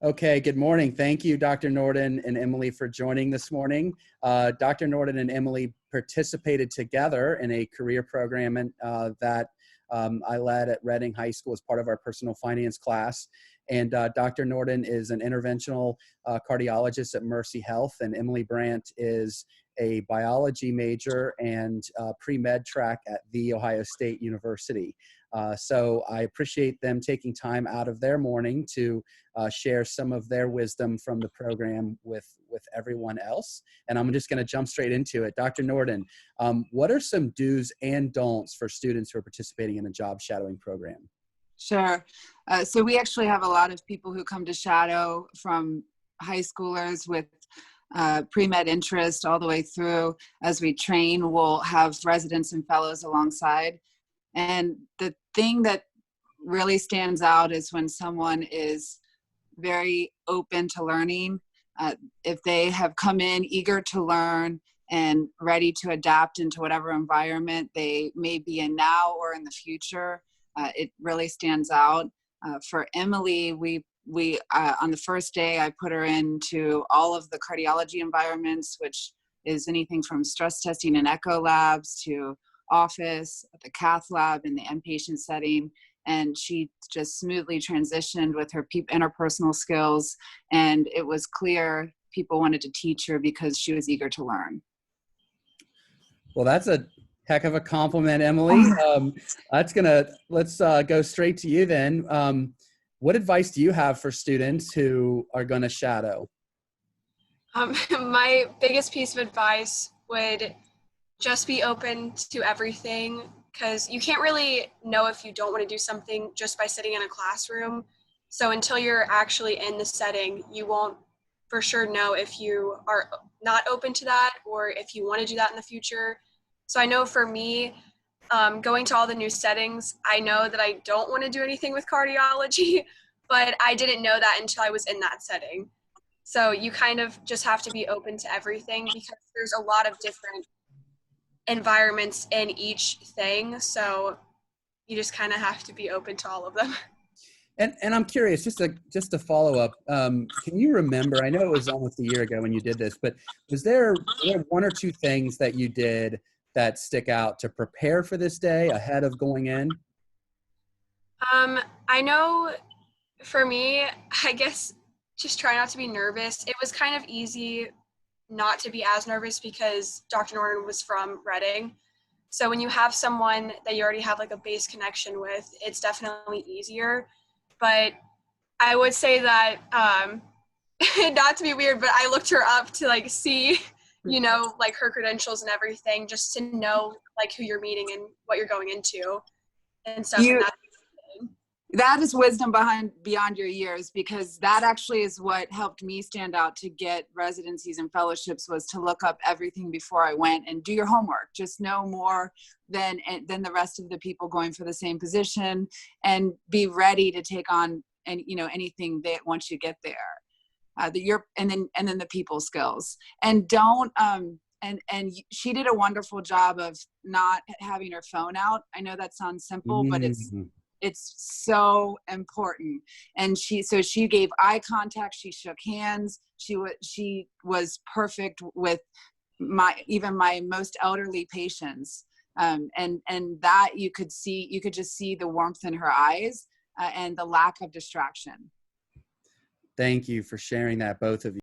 Okay, good morning. Thank you, Dr. Nordin and Emily, for joining this morning. Dr. Nordin and Emily participated together in a career program that I led at Reading High School as part of our personal finance class. And Dr. Nordin is an interventional cardiologist at Mercy Health, and Emily Brandt is a biology major and pre-med track at The Ohio State University. So I appreciate them taking time out of their morning to share some of their wisdom from the program with everyone else. And I'm just going to jump straight into it. Dr. Nordin, what are some do's and don'ts for students who are participating in a job shadowing program? Sure. So we actually have a lot of people who come to shadow, from high schoolers with pre-med interest all the way through. As we train, we'll have residents and fellows alongside. And the thing that really stands out is when someone is very open to learning. If they have come in eager to learn and ready to adapt into whatever environment they may be in now or in the future, it really stands out. For Emily, we on the first day, I put her into all of the cardiology environments, which is anything from stress testing and echo labs to office, the cath lab, in the inpatient setting. And she just smoothly transitioned with her interpersonal skills. And it was clear people wanted to teach her because she was eager to learn. Well, that's a heck of a compliment, Emily. Let's go straight to you then. What advice do you have for students who are going to shadow? My biggest piece of advice would just be open to everything, because you can't really know if you don't want to do something just by sitting in a classroom. So until you're actually in the setting, you won't for sure know if you are not open to that or if you want to do that in the future. So I know for me, going to all the new settings, I know that I don't want to do anything with cardiology, but I didn't know that until I was in that setting. So you kind of just have to be open to everything, because there's a lot of different environments in each thing. So you just kind of have to be open to all of them. And I'm curious, just to follow up, can you remember, I know it was almost a year ago when you did this, but were there one or two things that you did that stick out to prepare for this day ahead of going in? I know for me, I guess just try not to be nervous. It was kind of easy not to be as nervous because Dr. Nordin was from Reading. So when you have someone that you already have like a base connection with, it's definitely easier. But I would say that, not to be weird, but I looked her up to like see, like her credentials and everything, just to know like who you're meeting and what you're going into and stuff. That is wisdom beyond your years, because that actually is what helped me stand out to get residencies and fellowships, was to look up everything before I went and do your homework. Just know more than the rest of the people going for the same position, and be ready to take on anything that once you get there. And then the people skills, and don't and she did a wonderful job of not having her phone out. I know that sounds simple, but it's so important. And she gave eye contact. She shook hands. She was perfect with my most elderly patients. And that you could just see the warmth in her eyes, and the lack of distraction. Thank you for sharing that, both of you.